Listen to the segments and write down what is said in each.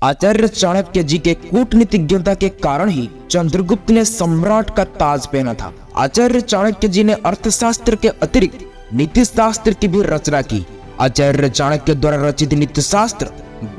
आचार्य चाणक्य जी के कूटनीतिज्ञता के कारण ही चंद्रगुप्त ने सम्राट का ताज पहना था। आचार्य चाणक्य जी ने अर्थशास्त्र के अतिरिक्त नीति शास्त्र की भी रचना की। आचार्य चाणक्य द्वारा रचित नीति शास्त्र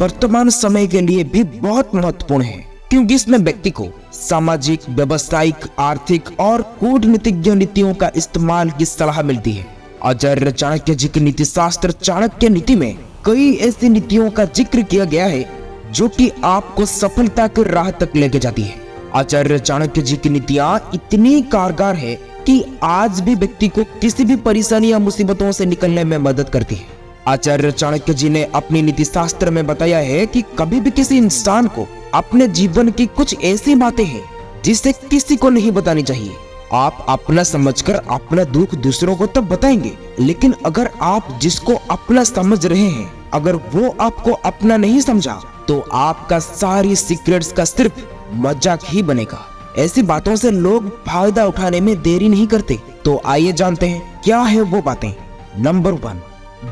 वर्तमान समय के लिए भी बहुत महत्वपूर्ण है, क्योंकि इसमें व्यक्ति को सामाजिक, व्यवसायिक, आर्थिक और कूटनीतिज्ञ नीतियों का इस्तेमाल की सलाह मिलती है। आचार्य चाणक्य जी की नीति शास्त्र चाणक्य नीति में कई ऐसी नीतियों का जिक्र किया गया है जो कि आपको सफलता की राह तक लेके जाती है। आचार्य चाणक्य जी की नीतियां इतनी कारगर है कि आज भी व्यक्ति को किसी भी परेशानी या मुसीबतों से निकलने में मदद करती है। आचार्य चाणक्य जी ने अपनी नीति शास्त्र में बताया है कि कभी भी किसी इंसान को अपने जीवन की कुछ ऐसी बातें हैं जिसे किसी को नहीं बतानी चाहिए। आप अपना समझकर अपना दुख दूसरों को तब बताएंगे, लेकिन अगर आप जिसको अपना समझ रहे हैं अगर वो आपको अपना नहीं समझा तो आपका सारी सीक्रेट्स का सिर्फ मजाक ही बनेगा। ऐसी बातों से लोग फायदा उठाने में देरी नहीं करते। तो आइए जानते हैं क्या है वो बातें। नंबर 1,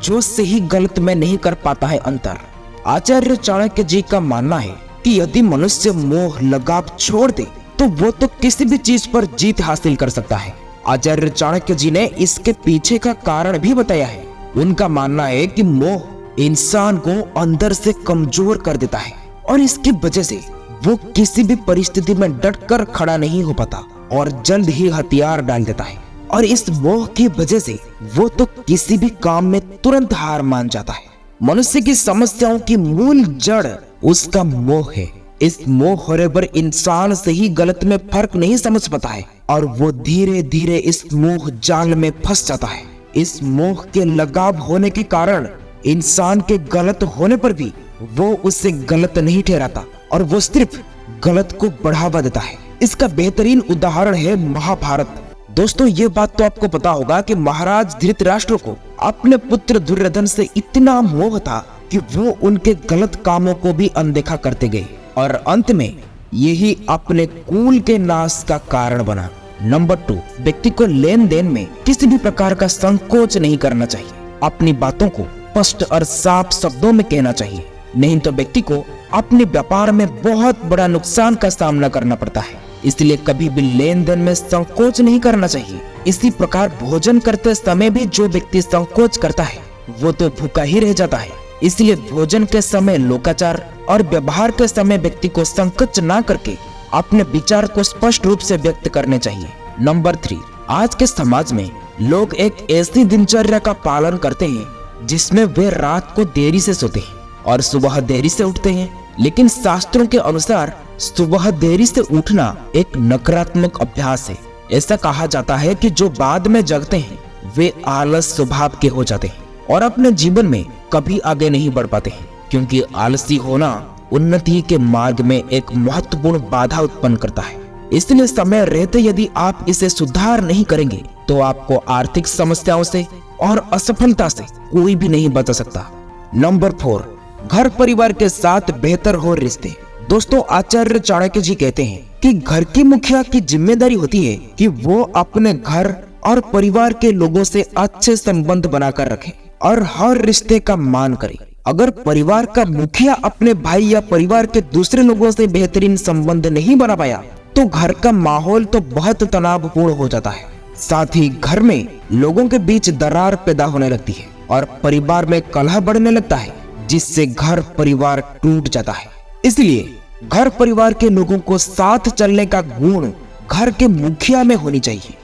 जो सही गलत में नहीं कर पाता है अंतर। आचार्य चाणक्य जी का मानना है कि यदि मनुष्य मोह लगाव छोड़ दे तो वो तो किसी भी चीज पर जीत हासिल कर सकता है। आचार्य चाणक्य जी ने इसके पीछे का कारण भी बताया है। उनका मानना है कि मोह इंसान को अंदर से कमजोर कर देता है और इसकी वजह से वो किसी भी परिस्थिति में डटकर खड़ा नहीं हो पाता और जल्द ही हथियार डाल देता है। और इस मोह की वजह से वो तो किसी भी काम में तुरंत हार मान जाता है। मनुष्य की समस्याओं की मूल जड़ उसका मोह है। इस मोह होने पर इंसान सही गलत में फर्क नहीं समझ पाता है और वो धीरे धीरे इस मोह जाल में फंस जाता है। इस मोह के लगाव होने के कारण इंसान के गलत होने पर भी वो उसे गलत नहीं ठहराता और वो सिर्फ गलत को बढ़ावा देता है। इसका बेहतरीन उदाहरण है महाभारत। दोस्तों, ये बात तो आपको पता होगा कि महाराज धृतराष्ट्र को अपने पुत्र दुर्योधन से इतना मोह था कि वो उनके गलत कामों को भी अनदेखा करते गए और अंत में यही अपने कुल के नाश का कारण बना। नंबर 2, व्यक्ति को लेन देन में किसी भी प्रकार का संकोच नहीं करना चाहिए। अपनी बातों को स्पष्ट और साफ शब्दों में कहना चाहिए, नहीं तो व्यक्ति को अपने व्यापार में बहुत बड़ा नुकसान का सामना करना पड़ता है। इसलिए कभी भी लेन देन में संकोच नहीं करना चाहिए। इसी प्रकार भोजन करते समय भी जो व्यक्ति संकोच करता है वो तो भूखा ही रह जाता है। इसलिए भोजन के समय लोकाचार और व्यवहार के समय व्यक्ति को संकोच ना करके अपने विचार को स्पष्ट रूप से व्यक्त करने चाहिए। नंबर 3, आज के समाज में लोग एक ऐसी दिनचर्या का पालन करते हैं जिसमें वे रात को देरी से सोते हैं और सुबह देरी से उठते हैं। लेकिन शास्त्रों के अनुसार सुबह देरी से उठना एक नकारात्मक अभ्यास है। ऐसा कहा जाता है कि जो बाद में जगते हैं वे आलस स्वभाव के हो जाते हैं और अपने जीवन में कभी आगे नहीं बढ़ पाते हैं, क्योंकि आलसी होना उन्नति के मार्ग में एक महत्वपूर्ण बाधा उत्पन्न करता है। इसलिए समय रहते यदि आप इसे सुधार नहीं करेंगे तो आपको आर्थिक समस्याओं से और असफलता से कोई भी नहीं बचा सकता। नंबर 4, घर परिवार के साथ बेहतर हो रिश्ते। दोस्तों, आचार्य चाणक्य जी कहते हैं कि घर की मुखिया की जिम्मेदारी होती है कि वो अपने घर और परिवार के लोगों से अच्छे संबंध बनाकर रखे और हर रिश्ते का मान करे। अगर परिवार का मुखिया अपने भाई या परिवार के दूसरे लोगों से बेहतरीन संबंध नहीं बना पाया तो घर का माहौल तो बहुत तनावपूर्ण हो जाता है। साथ ही घर में लोगों के बीच दरार पैदा होने लगती है और परिवार में कलह बढ़ने लगता है, जिससे घर परिवार टूट जाता है। इसलिए घर परिवार के लोगों को साथ चलने का गुण घर के मुखिया में होनी चाहिए।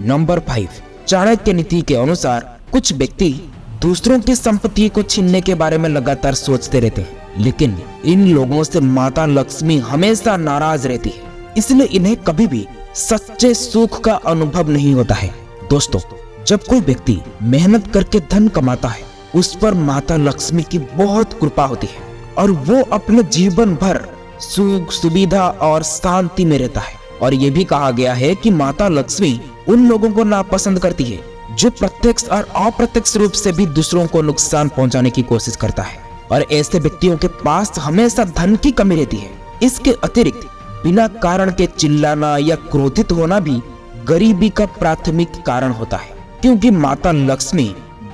नंबर 5, चाणक्य नीति के अनुसार कुछ व्यक्ति दूसरों की संपत्ति को छीनने के बारे में लगातार सोचते रहते हैं, लेकिन इन लोगों से माता लक्ष्मी हमेशा नाराज रहती है। इसलिए इन्हें कभी भी सच्चे सुख का अनुभव नहीं होता है। दोस्तों, जब कोई व्यक्ति मेहनत करके धन कमाता है उस पर माता लक्ष्मी की बहुत कृपा होती है और वो अपने जीवन भर सुख, सुविधा और शांति में रहता है। और ये भी कहा गया है कि माता लक्ष्मी उन लोगों को नापसंद करती है जो प्रत्यक्ष और अप्रत्यक्ष रूप से भी दूसरों को नुकसान पहुंचाने की कोशिश करता है और ऐसे व्यक्तियों के पास हमेशा धन की कमी रहती है। इसके अतिरिक्त बिना कारण के चिल्लाना या क्रोधित होना भी गरीबी का प्राथमिक कारण होता है, क्योंकि माता लक्ष्मी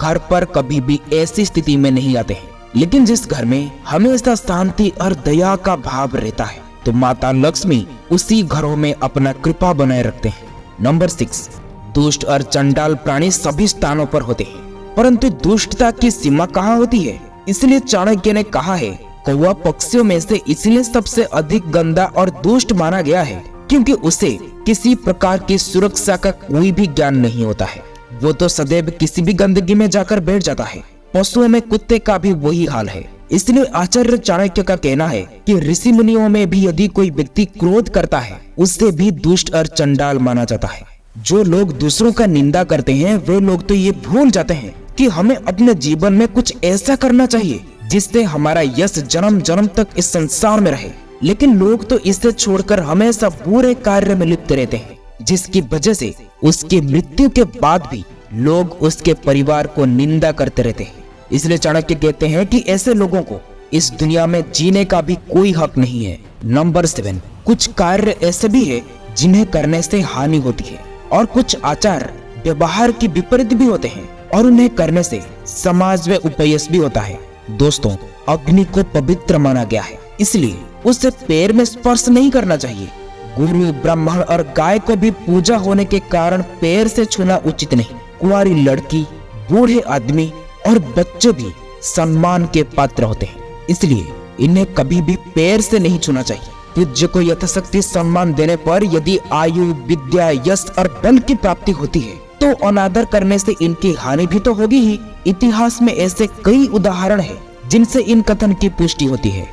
घर पर कभी भी ऐसी स्थिति में नहीं आते हैं लेकिन जिस घर में हमेशा शांति और दया का भाव रहता है तो माता लक्ष्मी उसी घरों में अपना कृपा बनाए रखते हैं। नंबर 6, दुष्ट और चंडाल प्राणी सभी स्थानों पर होते हैं, परंतु दुष्टता की सीमा कहाँ होती है? इसलिए चाणक्य ने कहा है, कौवा पक्षियों में से इसलिए सबसे अधिक गंदा और दुष्ट माना गया है क्योंकि उसे किसी प्रकार की सुरक्षा का कोई भी ज्ञान नहीं होता है। वो तो सदैव किसी भी गंदगी में जाकर बैठ जाता है। पशुओं में कुत्ते का भी वही हाल है। इसलिए आचार्य चाणक्य का कहना है कि ऋषि मुनियों में भी यदि कोई व्यक्ति क्रोध करता है उससे भी दुष्ट और चंडाल माना जाता है। जो लोग दूसरों का निंदा करते हैं वे लोग तो ये भूल जाते हैं कि हमें अपने जीवन में कुछ ऐसा करना चाहिए जिससे हमारा यश जन्म जन्म तक इस संसार में रहे। लेकिन लोग तो इसे छोड़कर हमेशा बुरे कार्य में लिप्त रहते हैं, जिसकी वजह से उसकी मृत्यु के बाद भी लोग उसके परिवार को निंदा करते रहते हैं। इसलिए चाणक्य कहते हैं कि ऐसे लोगों को इस दुनिया में जीने का भी कोई हक नहीं है। नंबर 7, कुछ कार्य ऐसे भी है जिन्हें करने से हानि होती है और कुछ आचार व्यवहार की विपरीत भी होते हैं और उन्हें करने से समाज में उपयश भी होता है। दोस्तों, अग्नि को पवित्र माना गया है, इसलिए उसे पैर में स्पर्श नहीं करना चाहिए। गुरु, ब्राह्मण और गाय को भी पूजा होने के कारण पैर से छूना उचित नहीं। कुंवारी लड़की, बूढ़े आदमी और बच्चे भी सम्मान के पात्र होते हैं, इसलिए इन्हें कभी भी पैर से नहीं छूना चाहिए। पूज्य को यथाशक्ति सम्मान देने पर यदि आयु, विद्या, यश और बल की प्राप्ति होती है तो अनादर करने से इनकी हानि भी तो होगी ही। इतिहास में ऐसे कई उदाहरण हैं जिनसे इन कथन की पुष्टि होती है।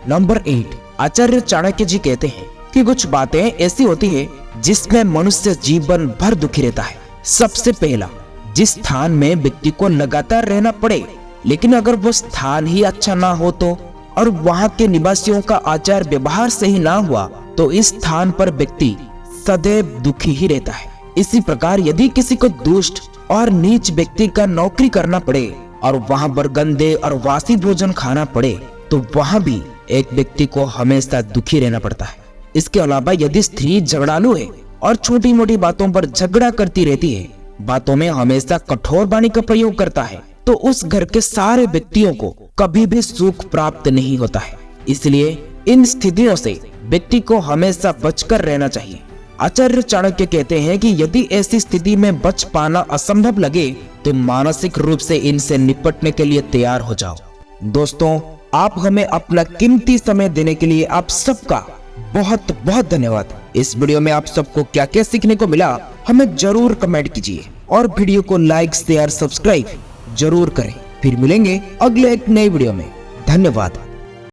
नंबर 8, आचार्य चाणक्य जी कहते हैं कि कुछ बातें ऐसी होती है जिसमें मनुष्य जीवन भर दुखी रहता है। सबसे पहला, जिस स्थान में व्यक्ति को लगातार रहना पड़े लेकिन अगर वो स्थान ही अच्छा ना हो तो और वहाँ के निवासियों का आचार व्यवहार सही ना हुआ तो इस स्थान पर व्यक्ति सदैव दुखी ही रहता है। इसी प्रकार यदि किसी को दुष्ट और नीच व्यक्ति का नौकरी करना पड़े और वहाँ पर गंदे और वासी भोजन खाना पड़े तो वहाँ भी एक व्यक्ति को हमेशा दुखी रहना पड़ता है। इसके अलावा यदि स्त्री झगड़ालू है और छोटी मोटी बातों पर झगड़ा करती रहती है, बातों में हमेशा कठोर वाणी का प्रयोग करता है, तो उस घर के सारे व्यक्तियों को कभी भी सुख प्राप्त नहीं होता है। इसलिए इन स्थितियों से व्यक्ति को हमेशा बचकर रहना चाहिए। आचार्य चाणक्य कहते हैं कि यदि ऐसी स्थिति में बच पाना असंभव लगे तो मानसिक रूप से इनसे निपटने के लिए तैयार हो जाओ। दोस्तों, आप हमें अपना कीमती समय देने के लिए आप सबका बहुत बहुत धन्यवाद। इस वीडियो में आप सबको क्या क्या सीखने को मिला हमें जरूर कमेंट कीजिए और वीडियो को लाइक, शेयर, सब्सक्राइब जरूर करें। फिर मिलेंगे अगले एक नई वीडियो में। धन्यवाद।